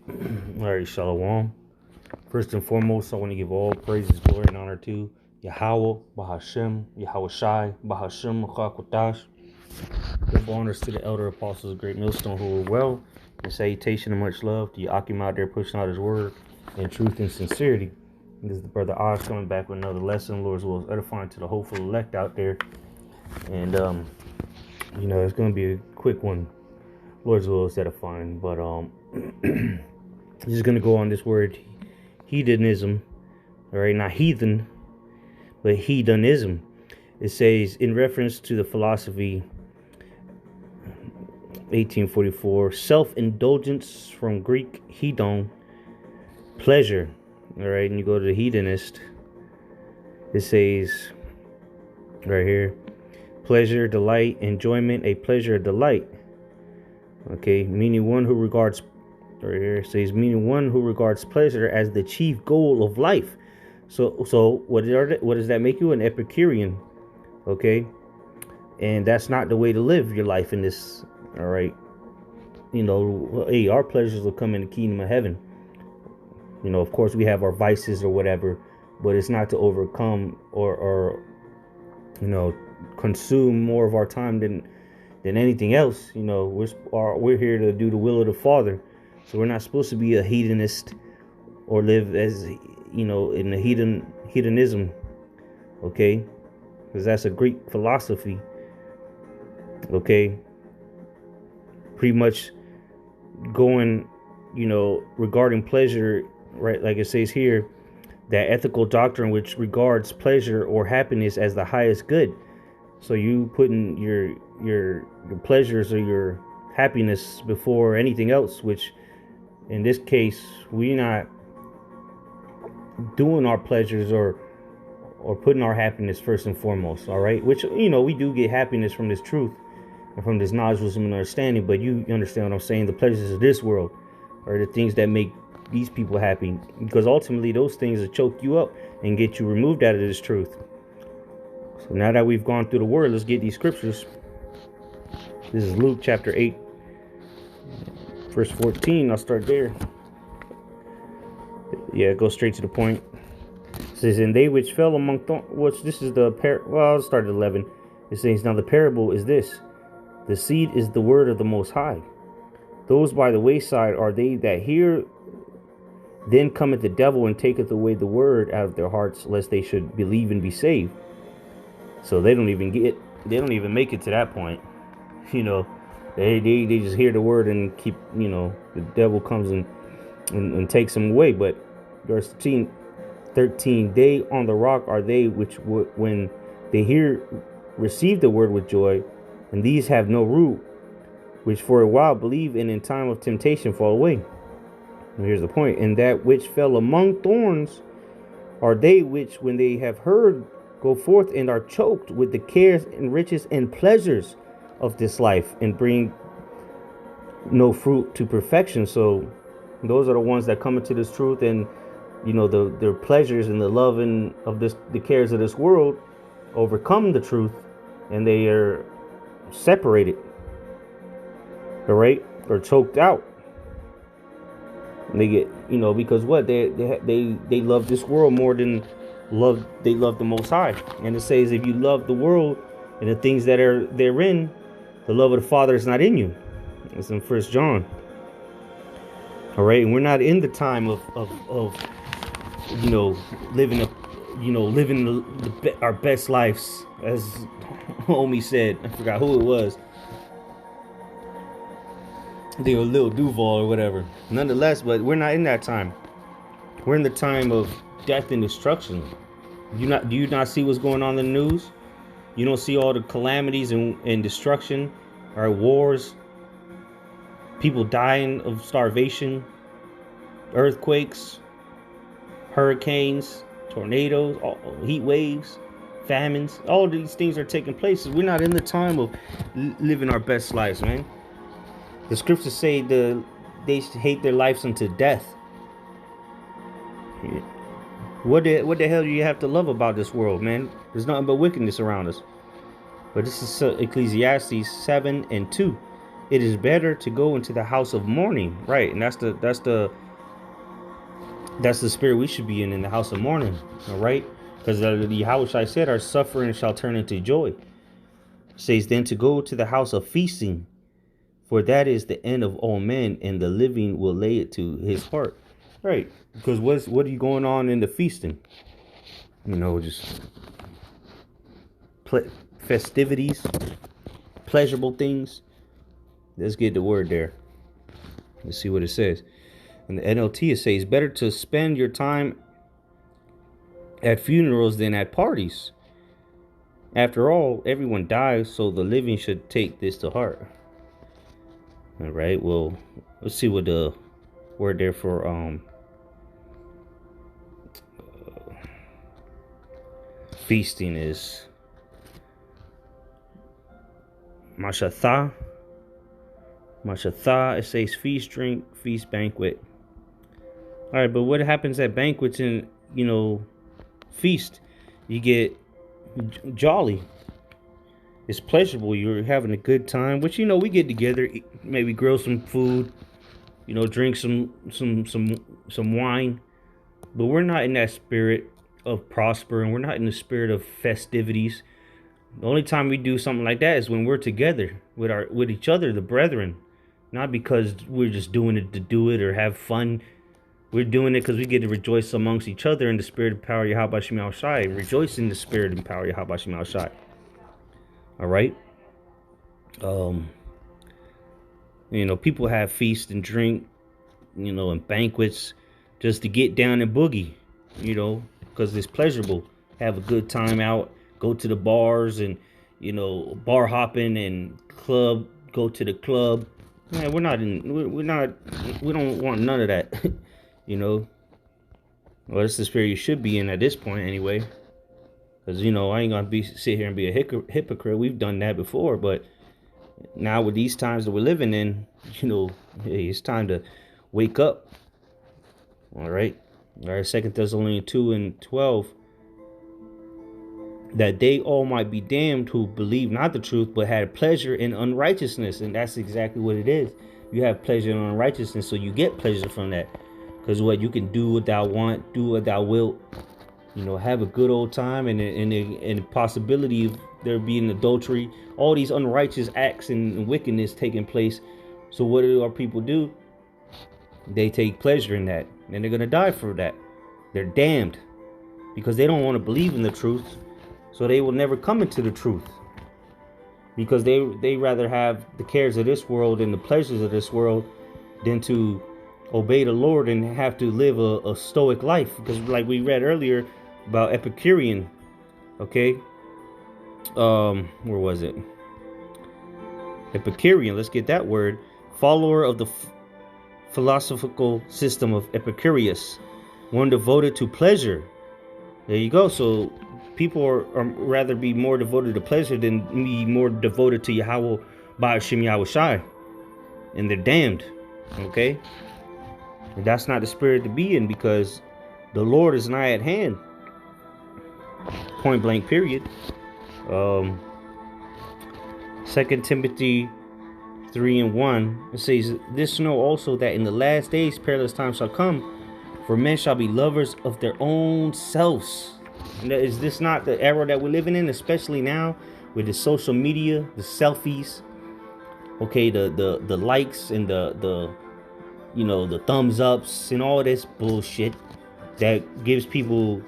All right, Shalom. First and foremost, I want to give all praises, glory, and honor to Yahweh, Bahashem, Yahweh Shai, Bahashem, Chakwatash. Give honors to the elder apostles of Great Millstone who are well, and salutation and much love to Yakim out there pushing out his word in truth and sincerity. And this is the brother Oz coming back with another lesson. Lord's will is edifying to the hopeful elect out there. And, it's going to be a quick one. Lord's will is edifying, but, just going to go on this word hedonism, all right, not heathen, but hedonism. It says, in reference to the philosophy, 1844, self-indulgence, from Greek hedon, pleasure, all right, and you go to the hedonist, it says right here, pleasure, delight, enjoyment, a pleasure, delight, okay, meaning one who regards, right here it says, meaning one who regards pleasure as the chief goal of life. So what does that make you? An Epicurean, okay? And that's not the way to live your life in this, all right? Hey, our pleasures will come in the kingdom of heaven. Of course we have our vices or whatever, but it's not to overcome or consume more of our time than anything else. We're here to do the will of the Father. So we're not supposed to be a hedonist or live as, in the hedonism, okay? Because that's a Greek philosophy, okay? Pretty much going, regarding pleasure, right? Like it says here, that ethical doctrine which regards pleasure or happiness as the highest good. So you putting your pleasures or your happiness before anything else, which in this case we're not doing our pleasures or putting our happiness first and foremost, all right? Which we do get happiness from this truth and from this knowledge, wisdom, and understanding, but you understand what I'm saying. The pleasures of this world are the things that make these people happy, because ultimately those things will choke you up and get you removed out of this truth. So now that we've gone through the word, let's get these scriptures. This is Luke chapter 8, verse 14. I'll start there. Yeah, go straight to the point. It says, and they which fell among thorns, this is the I'll start at 11. It says, now the parable is this: the seed is the word of the Most High. Those by the wayside are they that hear, then cometh the devil and taketh away the word out of their hearts, lest they should believe and be saved. So they don't even make it to that point. They just hear the word and keep, the devil comes and takes them away. But verse 13, they on the rock are they which when they hear receive the word with joy, and these have no root, which for a while believe, and in time of temptation fall away. And here's the point: and that which fell among thorns are they which, when they have heard, go forth and are choked with the cares and riches and pleasures of this life, and bring no fruit to perfection. So those are the ones that come into this truth, and their pleasures and the love of the cares of this world overcome the truth, and they are separated, all right, or choked out. And they get, because what they love this world more than they love the Most High. And it says, if you love the world and the things that are therein, the love of the Father is not in you. It's in 1 John. All right, and we're not in the time of living our best lives, as homie said. I forgot who it was. They were Lil Duval or whatever. Nonetheless, but we're not in that time. We're in the time of death and destruction. Do you not see what's going on in the news? You don't see all the calamities and destruction, or wars, people dying of starvation, earthquakes, hurricanes, tornadoes, heat waves, famines. All these things are taking place. We're not in the time of living our best lives, man. The scriptures say they hate their lives unto death. What the hell do you have to love about this world, man? There's nothing but wickedness around us. But this is Ecclesiastes 7:2. it is better to go into the house of mourning, right? And that's the spirit we should be in the house of mourning, all right? Because the Yahweh said, our suffering shall turn into joy. It says then to go to the house of feasting, for that is the end of all men, and the living will lay it to his heart. Right? Because what are you going on in the feasting? Just festivities, pleasurable things. Let's get the word there. Let's see what it says. In the NLT, it says, better to spend your time at funerals than at parties. After all, everyone dies, so the living should take this to heart. All right, well, let's see what the word there for feasting is. Mashatha, it says feast, drink, feast, banquet. All right, but what happens at banquets and, feast? You get jolly. It's pleasurable. You're having a good time, which, we get together, maybe grill some food, drink some wine. But we're not in that spirit of prosper, and we're not in the spirit of festivities. The only time we do something like that is when we're together with each other, the brethren. Not because we're just doing it to do it or have fun. We're doing it because we get to rejoice amongst each other in the spirit and power of Yahweh Shemel Shai. Rejoice in the spirit and power of Yahweh Shemel Shai. All right? People have feast and drink, and banquets just to get down and boogie, because it's pleasurable. Have a good time out. Go to the bars and, bar hopping and club. Go to the club. Man, we don't want none of that. Well, that's the spirit you should be in at this point anyway. Because, I ain't going to sit here and be a hypocrite. We've done that before. But now with these times that we're living in, hey, it's time to wake up. All right. 2 Thessalonians 2:12. That they all might be damned who believe not the truth, but had pleasure in unrighteousness. And that's exactly what it is. You have pleasure in unrighteousness, so you get pleasure from that. Because you can do what thou want, do what thou wilt. Have a good old time, and the possibility of there being adultery, all these unrighteous acts and wickedness taking place. So what do our people do? They take pleasure in that, and they're going to die for that. They're damned because they don't want to believe in the truth. So they will never come into the truth, because they rather have the cares of this world and the pleasures of this world than to obey the Lord and have to live a stoic life. Because like we read earlier about Epicurean, okay? Where was it? Epicurean, let's get that word. Follower of the philosophical system of Epicurus, one devoted to pleasure. There you go. So people are rather be more devoted to pleasure than be more devoted to Yahweh by Hashem Yahweh Shai. And they're damned. Okay? And that's not the spirit to be in, because the Lord is nigh at hand. Point blank period. 2 Timothy 3:1, it says, this know also that in the last days perilous times shall come, for men shall be lovers of their own selves. And is this not the era that we're living in, especially now with the social media, the selfies, okay, the likes and the thumbs ups and all this bullshit that gives people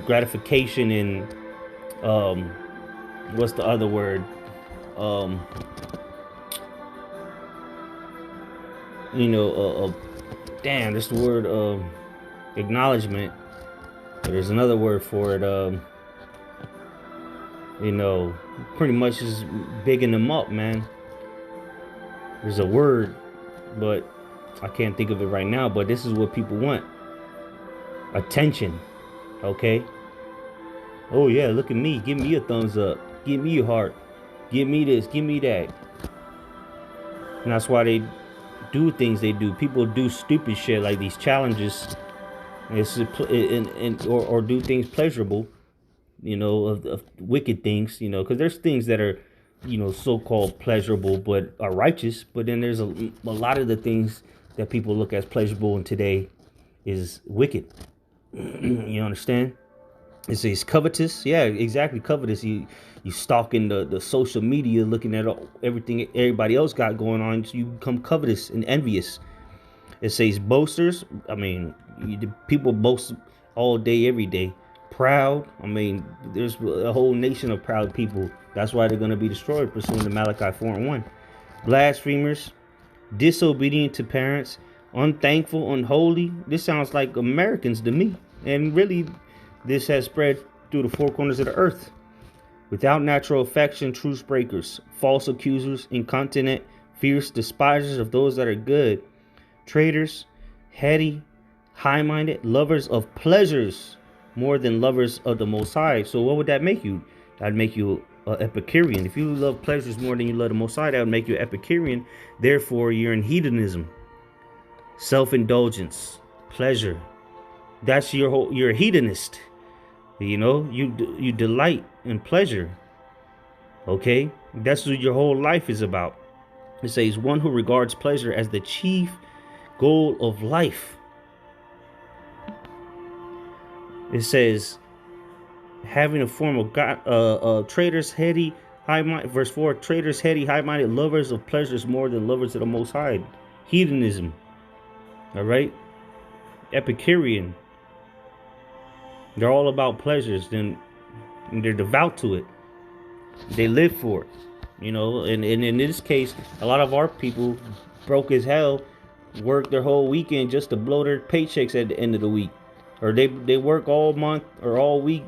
gratification and what's the other word, damn, this word acknowledgement. But there's another word for it. Pretty much just bigging them up, man. There's a word, but I can't think of it right now. But this is what people want: attention. Okay. Oh yeah, look at me. Give me a thumbs up. Give me a heart. Give me this. Give me that. And that's why they do things they do. People do stupid shit like these challenges, or do things pleasurable, of wicked things, because there's things that are so-called pleasurable but are righteous. But then there's a lot of the things that people look as pleasurable in today is wicked. You understand? It says covetous. Yeah, exactly. Covetous. You stalking the social media, looking at everything everybody else got going on. So you become covetous and envious. It says boasters. I mean, people boast all day, every day. Proud. I mean, there's a whole nation of proud people. That's why they're going to be destroyed, pursuant to Malachi 4:1. Blasphemers, disobedient to parents, unthankful, unholy. This sounds like Americans to me. And really, this has spread through the four corners of the earth. Without natural affection, truce breakers, false accusers, incontinent, fierce despisers of those that are good, traitors, heady, high-minded, lovers of pleasures more than lovers of the Most High. So what would that make you? That'd make you an Epicurean. If you love pleasures more than you love the Most High, that would make you an Epicurean. Therefore, you're in hedonism, self-indulgence, pleasure. That's you're a hedonist. You delight in pleasure. Okay, that's what your whole life is about. It says one who regards pleasure as the chief goal of life. It says having a form of God, traitors, heady, high-minded. Verse 4: traitors, heady, high-minded, lovers of pleasures more than lovers of the Most High. Hedonism. All right, Epicurean. They're all about pleasures. Then they're devout to it. They live for it. And in this case, a lot of our people, broke as hell, work their whole weekend just to blow their paychecks at the end of the week. Or they work all month or all week.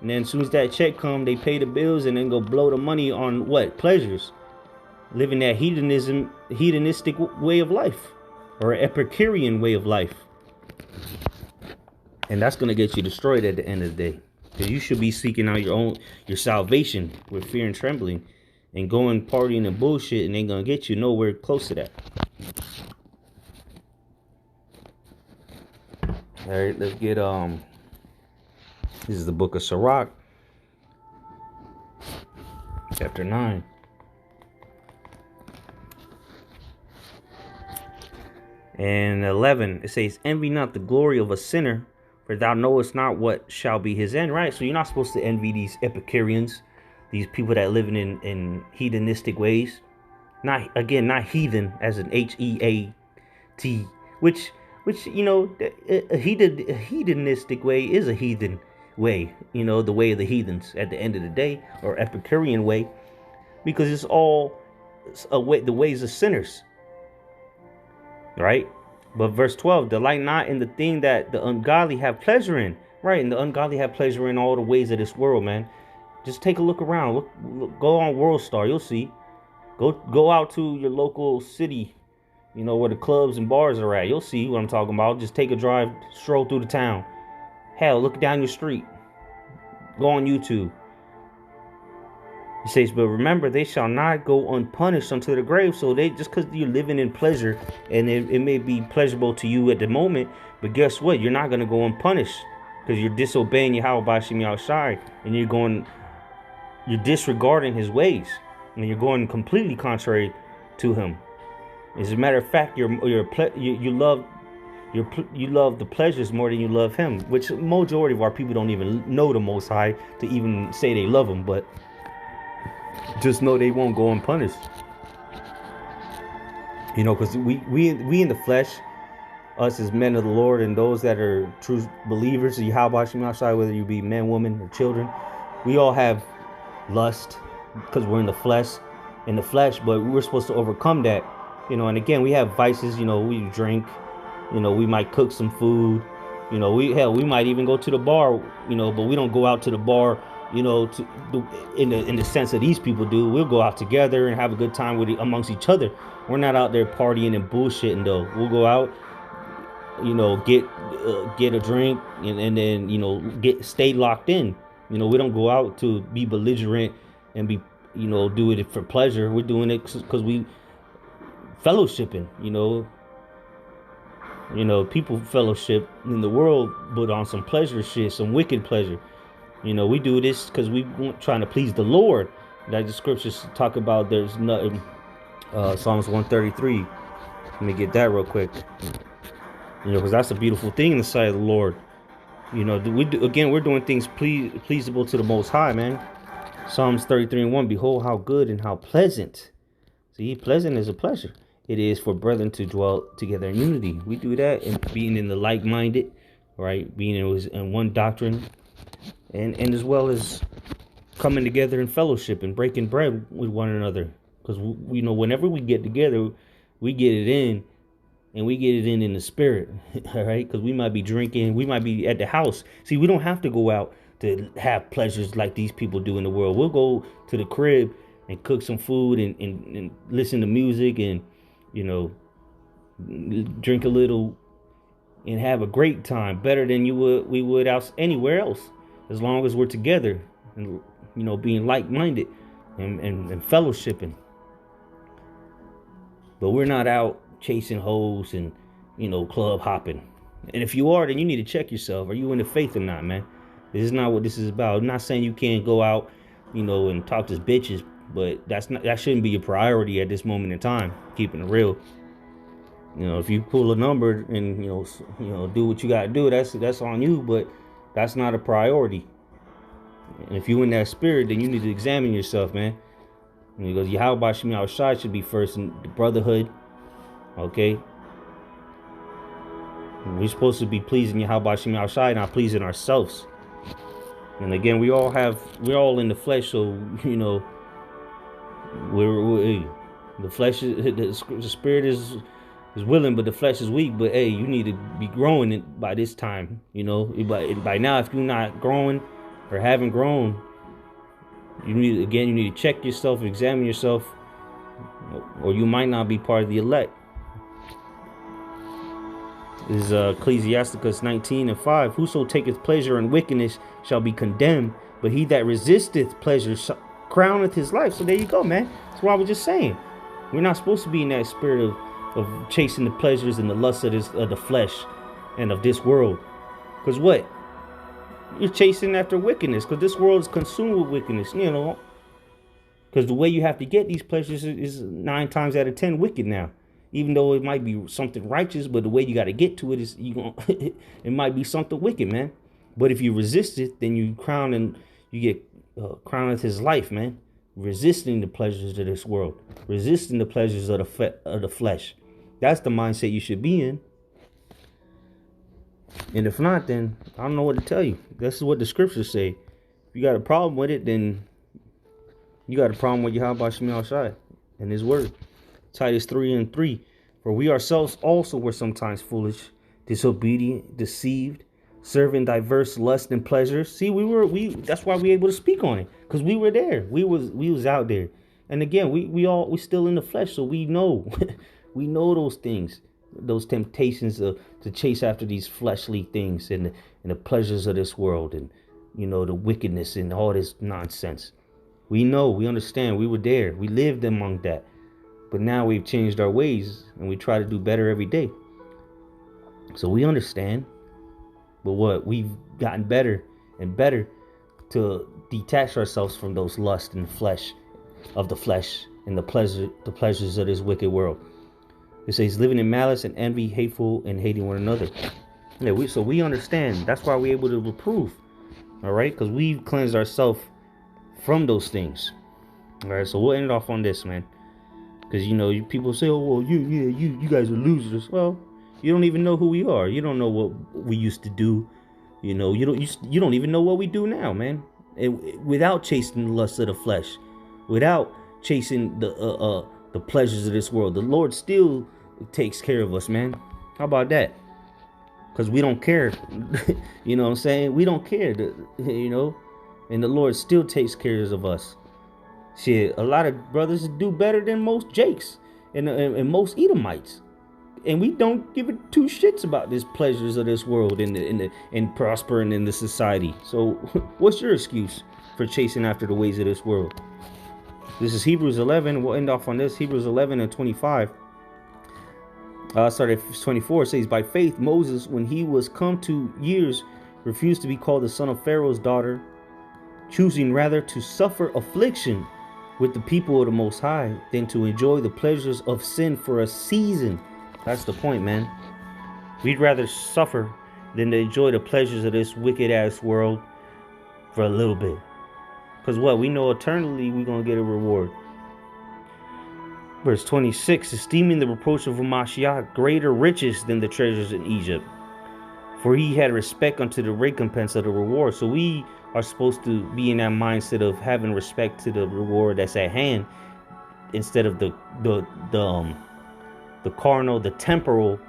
And then as soon as that check comes, they pay the bills and then go blow the money on what? Pleasures. Living that hedonistic way of life. Or Epicurean way of life. And that's going to get you destroyed at the end of the day. Because you should be seeking out your salvation with fear and trembling. And going partying and bullshit, and ain't going to get you nowhere close to that. Alright, let's get, this is the book of Sirach. Chapter 9. And 11, it says, envy not the glory of a sinner, for thou knowest not what shall be his end. Right? So you're not supposed to envy these Epicureans, these people that living in hedonistic ways. Not heathen as an H-E-A-T, which a hedonistic way is a heathen way, the way of the heathens at the end of the day, or Epicurean way, because it's all the ways of sinners. Right? But verse 12, delight not in the thing that the ungodly have pleasure in. Right? And the ungodly have pleasure in all the ways of this world, man. Just take a look around. Look, go on World Star. You'll see. Go out to your local city, where the clubs and bars are at. You'll see what I'm talking about. Just take a drive, stroll through the town. Hell, look down your street. Go on YouTube. He says, but remember, they shall not go unpunished unto the grave. So just because you're living in pleasure, and it may be pleasurable to you at the moment, but guess what? You're not going to go unpunished because you're disobeying Yahweh Shem Yahushai, and you're disregarding his ways, and you're going completely contrary to him. As a matter of fact, you love the pleasures more than you love him, which majority of our people don't even know the Most High to even say they love him, but just know they won't go unpunished. Because we in the flesh, us as men of the Lord, and those that are true believers of Yahweh Shem Yahushai, whether you be men, women, or children, we all have lust because we're in the flesh, but we're supposed to overcome that. And again, we have vices. We drink. We might cook some food. We might even go to the bar. But we don't go out to the bar. In the sense that these people do. We'll go out together and have a good time amongst each other. We're not out there partying and bullshitting though. We'll go out, get a drink and then stay locked in. We don't go out to be belligerent and be do it for pleasure. We're doing it because we fellowshipping. People fellowship in the world, but on some pleasure shit, some wicked pleasure. We do this because we want trying to please the Lord. Like the scriptures talk about, there's nothing. Psalms 133. Let me get that real quick. Because that's a beautiful thing in the sight of the Lord. We're doing things pleasable to the Most High, man. Psalms 33:1. Behold, how good and how pleasant. See, pleasant is a pleasure. It is for brethren to dwell together in unity. We do that in being in the like-minded, right? Being in one doctrine, and as well as coming together in fellowship and breaking bread with one another. Because we know whenever we get together, we get it in, and we get it in the spirit, all right? Because we might be drinking, we might be at the house. See, we don't have to go out to have pleasures like these people do in the world. We'll go to the crib and cook some food and listen to music and, drink a little and have a great time, better than we would out anywhere else, as long as we're together and, being like-minded and fellowshipping. But we're not out chasing hoes and, club hopping. And if you are, then you need to check yourself. Are you in the faith or not, man? This is not what this is about. I'm not saying you can't go out, and talk to bitches, but that shouldn't be your priority at this moment in time. Keeping it real. If you pull a number and do what you gotta do, that's on you. But that's not a priority. And if you in that spirit, then you need to examine yourself, man. Because Yahweh Shemi Shai should be first in the brotherhood. Okay. We're supposed to be pleasing Yahweh Shemi Shai, not pleasing ourselves. And again, we're all in the flesh, so we're the flesh is the spirit is willing, but the flesh is weak. But hey, you need to be growing by this time. By now, if you're not growing or haven't grown, you need to check yourself, examine yourself, or you might not be part of the elect. This is Ecclesiasticus 19:5. Whoso taketh pleasure in wickedness shall be condemned, but he that resisteth pleasure crowneth his life. So there you go, man. That's what I was just saying. We're not supposed to be in that spirit of chasing the pleasures and the lusts of the flesh and of this world. Because what? You're chasing after wickedness, because this world is consumed with wickedness, because the way you have to get these pleasures is 9 times out of 10 wicked now. Even though it might be something righteous, but the way you got to get to it is it might be something wicked, man. But if you resist it, then you get crowned his life, man. Resisting the pleasures of this world, resisting the pleasures of the flesh. That's the mindset you should be in. And if not, then I don't know what to tell you. This is what the scriptures say. If you got a problem with it, then you got a problem with Yahweh Shemi Shai and his word. Titus 3:3. For we ourselves also were sometimes foolish, disobedient, deceived, serving diverse lusts and pleasures. See, that's why we able to speak on it, because we were there. We was out there. And again, we still in the flesh, so we know we know those things, those temptations to chase after these fleshly things and the pleasures of this world, and the wickedness and all this nonsense. We know, we understand, we were there, we lived among that. But now we've changed our ways and we try to do better every day. So we understand. But what? We've gotten better and better to detach ourselves from those lusts and flesh of the flesh and the pleasures of this wicked world. It says living in malice and envy, hateful and hating one another. Yeah, so we understand. That's why we're able to reprove. All right, because we've cleansed ourselves from those things. All right, so we'll end it off on this, man. Because people say, "Oh, well, you guys are losers." Well, you don't even know who we are. You don't know what we used to do. You don't even know what we do now, man. And without chasing the lust of the flesh, without chasing the pleasures of this world, the Lord still takes care of us, man. How about that? Because we don't care. You know what I'm saying? We don't care. And the Lord still takes care of us. Shit, a lot of brothers do better than most Jakes and most Edomites, and we don't give it 2 shits about these pleasures of this world and prospering in the society. So, what's your excuse for chasing after the ways of this world? This is Hebrews 11. We'll end off on this. Hebrews 11:25. Started at 24. It says, "By faith Moses, when he was come to years, refused to be called the son of Pharaoh's daughter, choosing rather to suffer affliction with the people of the Most High than to enjoy the pleasures of sin for a season. That's the point, man. We'd rather suffer than to enjoy the pleasures of this wicked ass world for a little bit. Because what? We know eternally we're going to get a reward. Verse 26, esteeming the reproach of Mashiach greater riches than the treasures in Egypt. For he had respect unto the recompense of the reward. So we are supposed to be in that mindset of having respect to the reward that's at hand, instead of the carnal, the temporal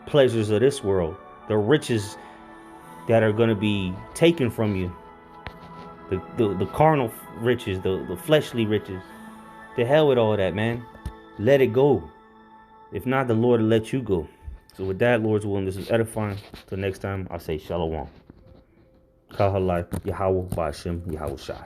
pleasures of this world, the riches that are going to be taken from you, the carnal riches, the fleshly riches. To hell with all that, man. Let it go. If not, the Lord will let you go. So with that, Lord's willing, this is edifying. Till next time, I'll say shalom. Kahalai, Yahweh, Ba'ashem, Yahweh Shai.